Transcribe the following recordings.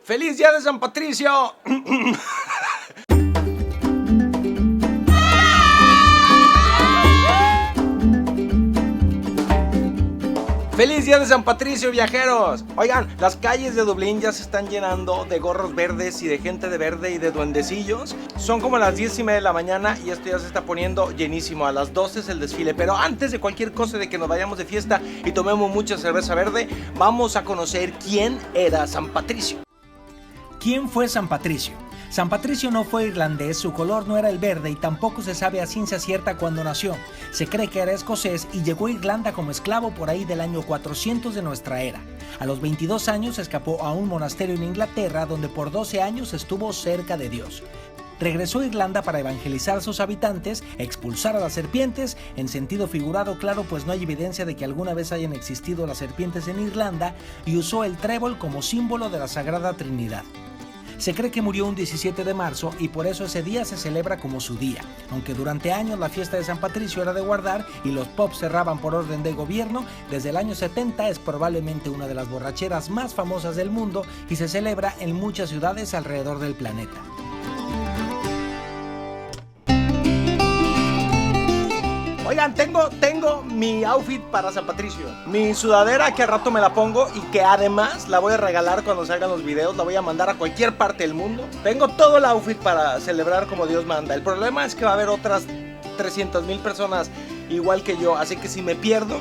¡Feliz Día de San Patricio! ¡Feliz Día de San Patricio, viajeros! Oigan, las calles de Dublín ya se están llenando de gorros verdes y de gente de verde y de duendecillos. Son como las 10:30 de la mañana y esto ya se está poniendo llenísimo. A las 12 es el desfile, pero antes de cualquier cosa, de que nos vayamos de fiesta y tomemos mucha cerveza verde, vamos a conocer quién era San Patricio. ¿Quién fue San Patricio? San Patricio no fue irlandés, su color no era el verde y tampoco se sabe a ciencia cierta cuándo nació. Se cree que era escocés y llegó a Irlanda como esclavo por ahí del año 400 de nuestra era. A los 22 años escapó a un monasterio en Inglaterra donde por 12 años estuvo cerca de Dios. Regresó a Irlanda para evangelizar a sus habitantes, expulsar a las serpientes, en sentido figurado, claro, pues no hay evidencia de que alguna vez hayan existido las serpientes en Irlanda, y usó el trébol como símbolo de la Sagrada Trinidad. Se cree que murió un 17 de marzo y por eso ese día se celebra como su día, aunque durante años la fiesta de San Patricio era de guardar y los pubs cerraban por orden de gobierno. Desde el año 70 es probablemente una de las borracheras más famosas del mundo y se celebra en muchas ciudades alrededor del planeta. Oigan, tengo mi outfit para San Patricio. Mi sudadera que al rato me la pongo y que además la voy a regalar cuando salgan los videos. La voy a mandar a cualquier parte del mundo. Tengo todo el outfit para celebrar como Dios manda. El problema es que va a haber otras 300,000 personas igual que yo. Así que si me pierdo,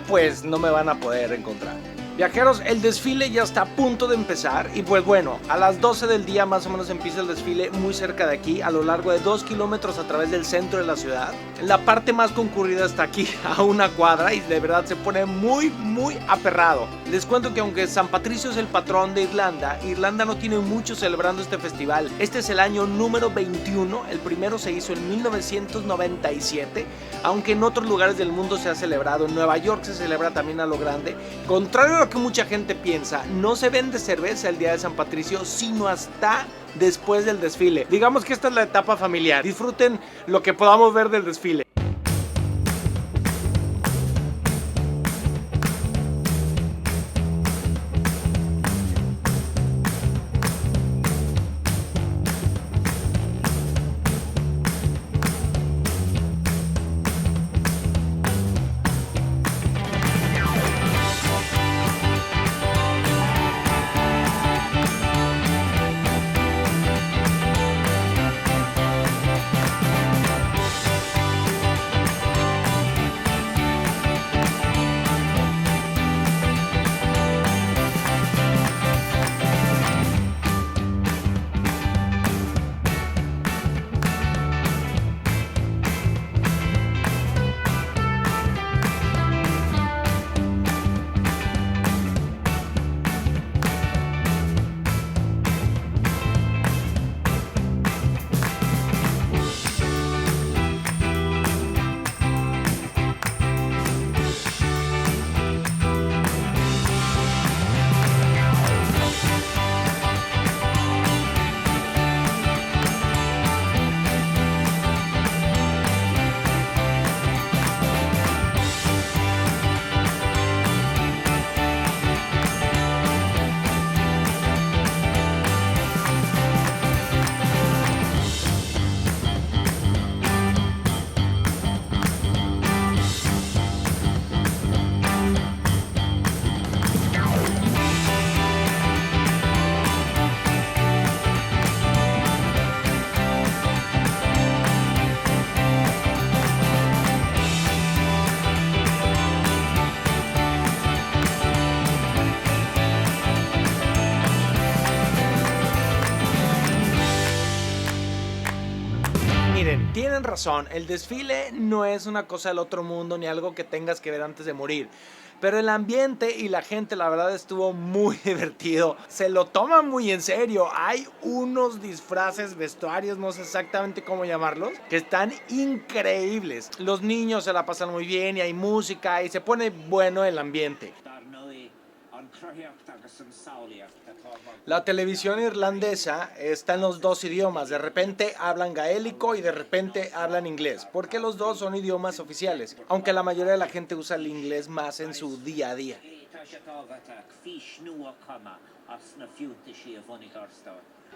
pues no me van a poder encontrar. Viajeros, el desfile ya está a punto de empezar y pues bueno, a las 12 del día más o menos empieza el desfile muy cerca de aquí, a lo largo de 2 kilómetros a través del centro de la ciudad. La parte más concurrida está aquí, a una cuadra, y de verdad se pone muy aperrado. Les cuento que aunque San Patricio es el patrón de Irlanda, Irlanda no tiene mucho celebrando este festival. Este es el año número 21, el primero se hizo en 1997, aunque en otros lugares del mundo se ha celebrado. En Nueva York se celebra también a lo grande. Contrario a lo que mucha gente piensa, no se vende cerveza el día de San Patricio, sino hasta después del desfile. Digamos que esta es la etapa familiar. Disfruten lo que podamos ver del desfile. Miren, tienen razón, el desfile no es una cosa del otro mundo ni algo que tengas que ver antes de morir. Pero el ambiente y la gente, la verdad, estuvo muy divertido. Se lo toman muy en serio. Hay unos disfraces, vestuarios, no sé exactamente cómo llamarlos, que están increíbles. Los niños se la pasan muy bien y hay música y se pone bueno el ambiente. La televisión irlandesa está en los dos idiomas. De repente hablan gaélico y de repente hablan inglés, porque los dos son idiomas oficiales, aunque la mayoría de la gente usa el inglés más en su día a día.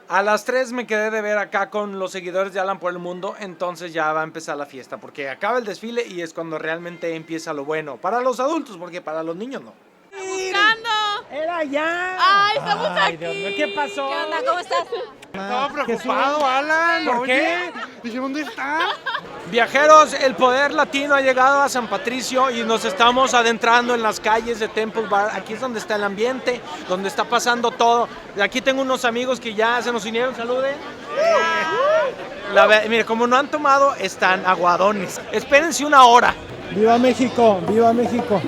A las 3 me quedé de ver acá con los seguidores de Alan por el Mundo, entonces ya va a empezar la fiesta, porque acaba el desfile y es cuando realmente empieza lo bueno. Para los adultos, porque para los niños no. Buscando. ¡Era ya! ¡Ay, estamos aquí! Dios mío, ¿qué pasó? ¿Qué onda? ¿Cómo estás? Estaba preocupado, Alan. ¿Por qué? Dije, ¿dónde está? Viajeros, el poder latino ha llegado a San Patricio y nos estamos adentrando en las calles de Temple Bar. Aquí es donde está el ambiente, donde está pasando todo. Aquí tengo unos amigos que ya se nos unieron. Saluden. Mire, como no han tomado, están aguadones. Espérense una hora. ¡Viva México! ¡Viva México!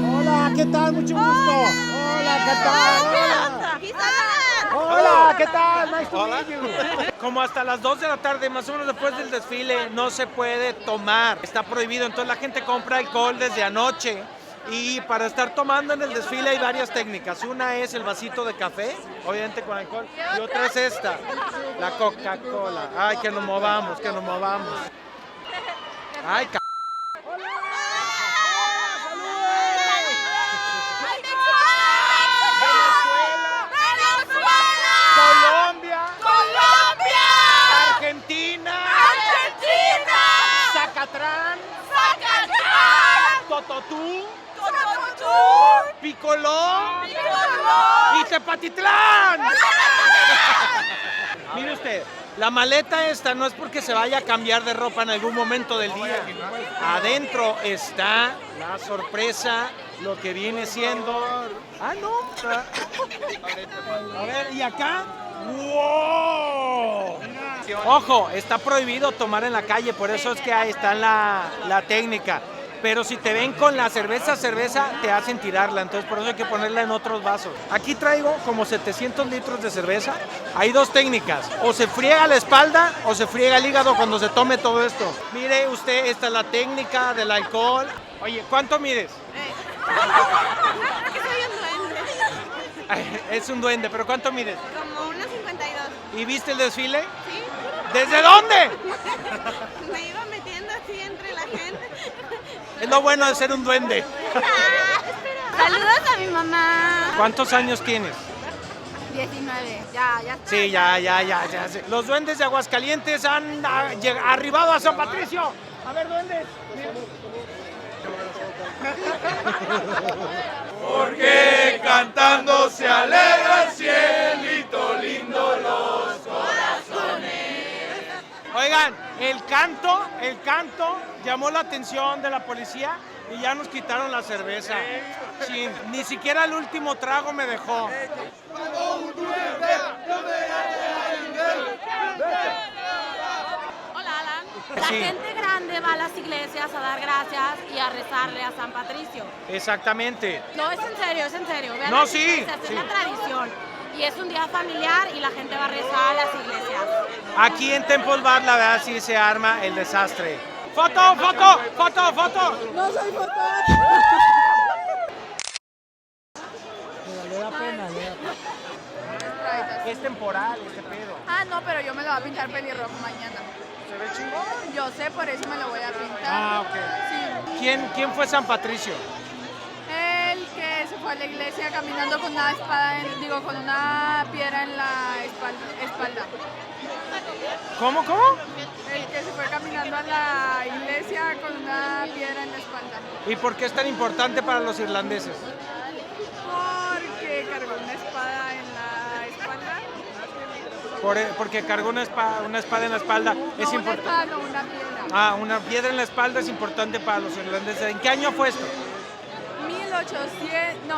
Hola, ¿qué tal? Mucho gusto. Hola, ¿qué tal? Hola, ¿qué tal? Nice to meet you. Como hasta las 2 de la tarde, más o menos después del desfile, no se puede tomar. Está prohibido, entonces la gente compra alcohol desde anoche. Y para estar tomando en el desfile hay varias técnicas. Una es el vasito de café, obviamente con alcohol. Y otra es esta, la Coca-Cola. Ay, que nos movamos, que nos movamos. Ay, Argentina, Zacatrán, Tototú, Picoló y Tepatitlán. Mire usted, la maleta esta no es porque se vaya a cambiar de ropa en algún momento del día. Adentro está la sorpresa, lo que viene siendo... Ah, no. A ver, ¿y acá? ¡Wow! Ojo, está prohibido tomar en la calle, por eso es que ahí está la técnica. Pero si te ven con la cerveza, te hacen tirarla, entonces por eso hay que ponerla en otros vasos. Aquí traigo como 700 litros de cerveza. Hay dos técnicas, o se friega la espalda o se friega el hígado cuando se tome todo esto. Mire usted, esta es la técnica del alcohol. Oye, ¿cuánto mides? Que soy un duende. Ay, es un duende, pero ¿cuánto mides? Como unos 52. ¿Y viste el desfile? ¿Sí? ¿Desde dónde? Me iba metiendo así entre la gente. Es lo bueno de ser un duende. Saludos a mi mamá. ¿Cuántos años tienes? 19. Ya está. Sí, ya. Los duendes de Aguascalientes han arribado a San Patricio. A ver, duendes. Porque cantando se alegra el cielito lindo los corazones. Oigan, el canto llamó la atención de la policía y ya nos quitaron la cerveza. Sí, ni siquiera el último trago me dejó. Hola, Alan. La Sí. gente grande va a las iglesias a dar gracias y a rezarle a San Patricio. Exactamente. No, es en serio, es en serio. Vean No, las sí, iglesias, sí. es la tradición. Y es un día familiar y la gente va a rezar a las iglesias. Aquí en Temple Bar, la verdad, sí se arma el desastre. ¡Foto! No soy fotógrafo. Le da pena. Es temporal este pedo. Ah, no, pero yo me lo voy a pintar pelirrojo mañana. ¿Se ve chingón? Yo sé, por eso me lo voy a pintar. Ah, ok. Sí. ¿Quién fue San Patricio? El que se fue a la iglesia caminando con una espada, con una piedra en la espalda. ¿Cómo? El que se fue caminando a la iglesia con una piedra en la espalda. ¿Y por qué es tan importante para los irlandeses? Porque cargó una espada en la espalda. Porque cargó una espada en la espalda. No, Es una importante. espada, no, una piedra. Ah, una piedra en la espalda es importante para los irlandeses. ¿En qué año fue esto?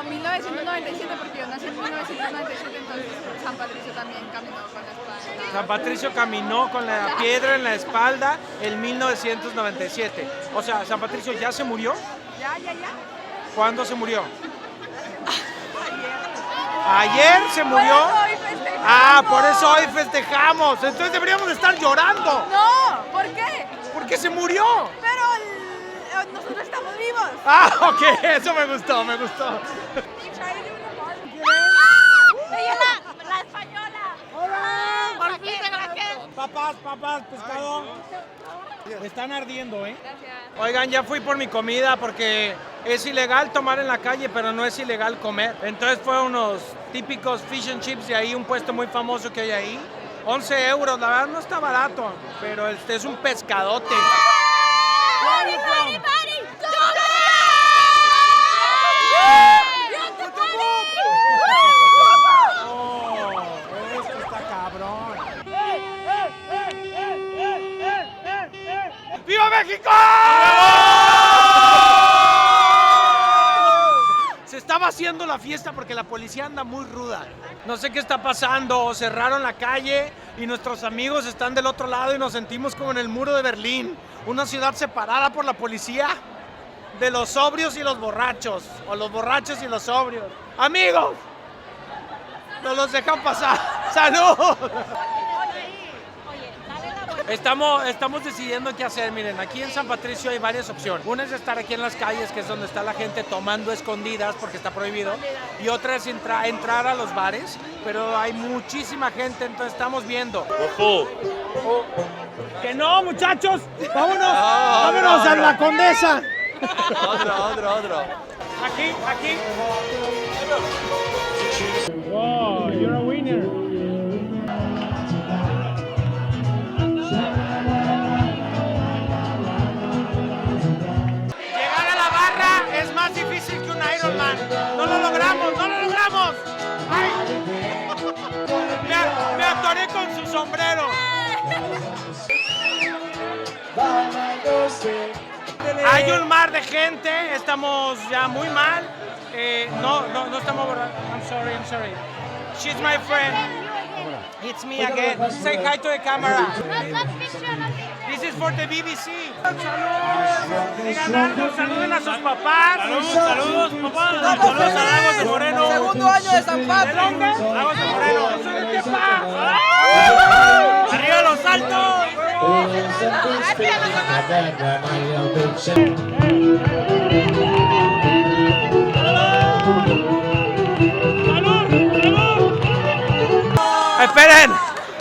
1997, porque yo nací en 1997, entonces San Patricio también caminó con la espada en la... San Patricio caminó con la piedra en la espalda en 1997. O sea, San Patricio ya se murió. Ya. ¿Cuándo se murió? Ayer se murió. Por eso hoy festejamos. Ah, por eso hoy festejamos. Entonces deberíamos de estar llorando. No, ¿por qué? Porque se murió. Pero nosotros estamos vivos. Ah, ok, eso me gustó. ¡Ella la española! Hola. Por fin, Raquel. Papás, pescado. Están ardiendo, ¿eh? Oigan, ya fui por mi comida porque es ilegal tomar en la calle, pero no es ilegal comer. Entonces fue unos típicos fish and chips de ahí, un puesto muy famoso que hay ahí. 11 euros, la verdad no está barato, pero este es un pescadote. Esto está cabrón. ¡Viva México! Se estaba haciendo la fiesta porque la policía anda muy ruda. No sé qué está pasando, cerraron la calle y nuestros amigos están del otro lado y nos sentimos como en el muro de Berlín, una ciudad separada por la policía de los sobrios y los borrachos, o los borrachos y los sobrios. ¡Amigos! ¡No los dejan pasar! ¡Salud! Estamos decidiendo qué hacer. Miren, aquí en San Patricio hay varias opciones. Una es estar aquí en las calles, que es donde está la gente tomando escondidas porque está prohibido. Y otra es entrar a los bares, pero hay muchísima gente, entonces estamos viendo. ¡Que no, muchachos! ¡Vámonos! ¡Vámonos a la Condesa! Otro. Aquí. ¡Wow! ¡You're a winner! Llegar a la barra es más difícil que un Ironman. ¡No lo logramos! ¡Ay! Me atoré con su sombrero. Hay un mar de gente, estamos ya muy mal. No estamos borrachos. I'm sorry. She's my friend. It's me again. Say hi to the camera. This is for the BBC. Digan algo, saluden a sus papás. Saludos, papá. Saludos a Lagos de Moreno. Segundo año de San Patricio. ¿De dónde? Lagos de Moreno. Yo soy de Tepa. ¡Arriba los altos!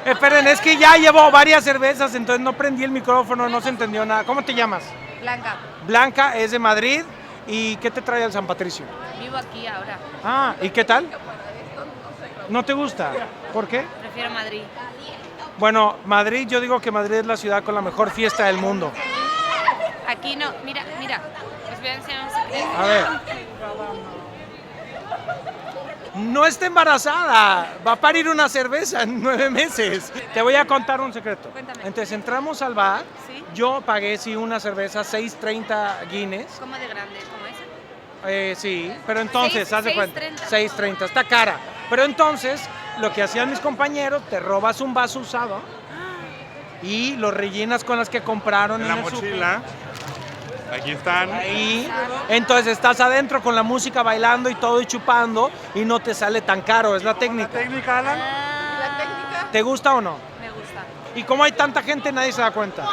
Esperen, es que ya llevo varias cervezas, entonces no prendí el micrófono, no se entendió nada. ¿Cómo te llamas? Blanca, Blanca, es de Madrid. ¿Y qué te trae al San Patricio? vivo aquí ahora. Ah, ¿y qué tal? ¿No te gusta? ¿Por qué? Prefiero Madrid. Bueno, Madrid, yo digo que Madrid es la ciudad con la mejor fiesta del mundo. Aquí no, mira. Les voy a enseñar un secreto. A ver. No está embarazada, va a parir una cerveza en 9 meses. Te voy a contar un secreto. Cuéntame. Entonces entramos al bar, ¿Sí? yo pagué una cerveza 6.30 Guinness. ¿Cómo de grande? ¿Como esa? Sí, pero entonces, haz de cuenta, 6.30. 6.30, está cara. Pero entonces, lo que hacían mis compañeros, te robas un vaso usado y lo rellenas con las que compraron En la el súper. mochila. Aquí están. Ahí, entonces estás adentro con la música bailando y todo y chupando y no te sale tan caro, es la técnica. Técnica, Alan. ¿La técnica? ¿Te gusta o no? Me gusta. Y como hay tanta gente, nadie se da cuenta.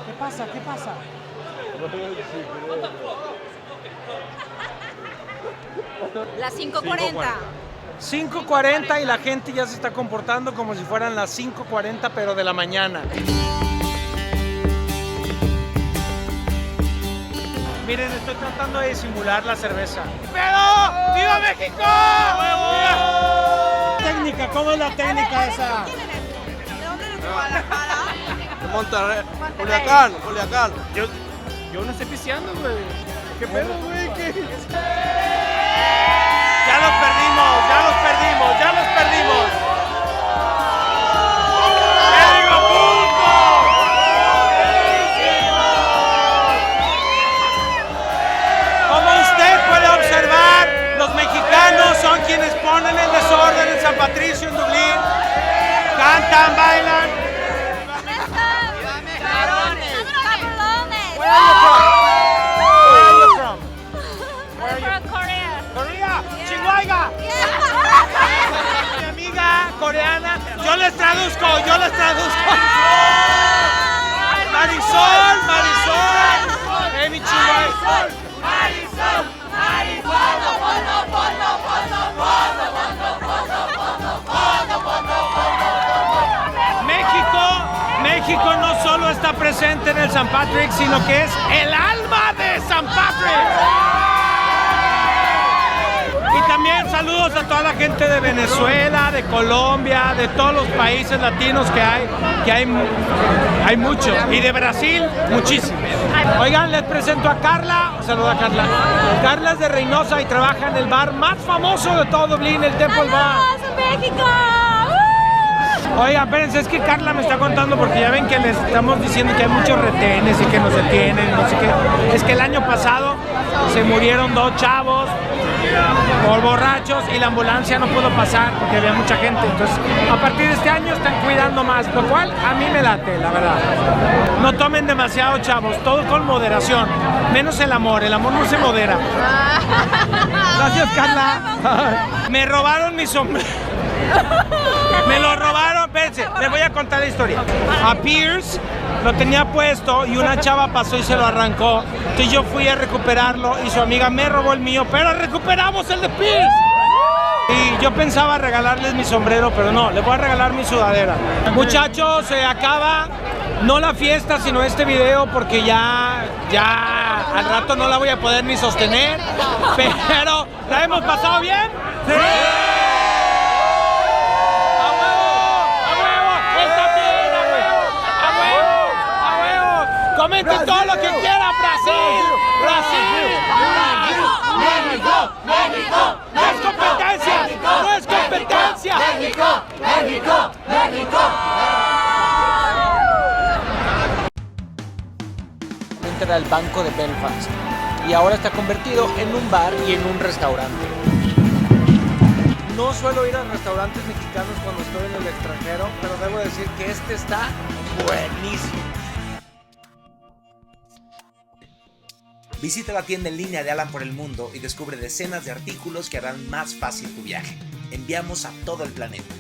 ¿Qué pasa? Las 5:40. 5:40 y la gente ya se está comportando como si fueran las 5:40 pero de la mañana. Miren, estoy tratando de disimular la cerveza. ¡Pero! ¡Viva México! Técnica, ¿cómo es la técnica esa? ¿Quién eres? ¿De dónde eres? ¿De Guadalajara? Monterrey. Culiacán. Yo no estoy pisteando, güey. ¿Qué pedo, güey? Ya los perdimos. ¡México, punto! Como usted puede observar, los mexicanos son quienes ponen el desorden en San Patricio, en Dublín. Cantan, bailan. Where are you from? Korea. Chihuahua. Mi amiga coreana. Yo les traduzco. Marisol. Mi Chihuahua. México no solo está presente en el St. Patrick, sino que es el alma de St. Patrick. Y también saludos a toda la gente de Venezuela, de Colombia, de todos los países latinos que hay muchos. Y de Brasil, muchísimos. Oigan, les presento a Carla. Saluda a Carla. Carla es de Reynosa y trabaja en el bar más famoso de todo Dublín, el Temple Bar. México! Oigan, espérense, es que Carla me está contando porque ya ven que les estamos diciendo que hay muchos retenes y que nos detienen, no sé qué. Es que el año pasado se murieron 2 chavos por borrachos y la ambulancia no pudo pasar porque había mucha gente. Entonces, a partir de este año están cuidando más, lo cual a mí me late, la verdad. No tomen demasiado, chavos, todo con moderación, menos el amor no se modera. Gracias, Carla. Me robaron mi sombrero. Me lo robaron, espérense, les voy a contar la historia. A Pierce lo tenía puesto y una chava pasó y se lo arrancó. Entonces yo fui a recuperarlo y su amiga me robó el mío, pero recuperamos el de Pierce. Y yo pensaba regalarles mi sombrero, pero no, les voy a regalar mi sudadera. Muchachos, se acaba no la fiesta, sino este video, porque ya al rato no la voy a poder ni sostener. Pero, ¿la hemos pasado bien? ¡Sí! Comenten todo lo que quieran, Brasil, Brasil, México, México, no es competencia, no es competencia. México, México, México. Era el Banco de Belfast y ahora está convertido en un bar y en un restaurante. No suelo ir a restaurantes mexicanos cuando estoy en el extranjero, pero debo decir que este está buenísimo. Visita la tienda en línea de Alan por el mundo y descubre decenas de artículos que harán más fácil tu viaje. Enviamos a todo el planeta.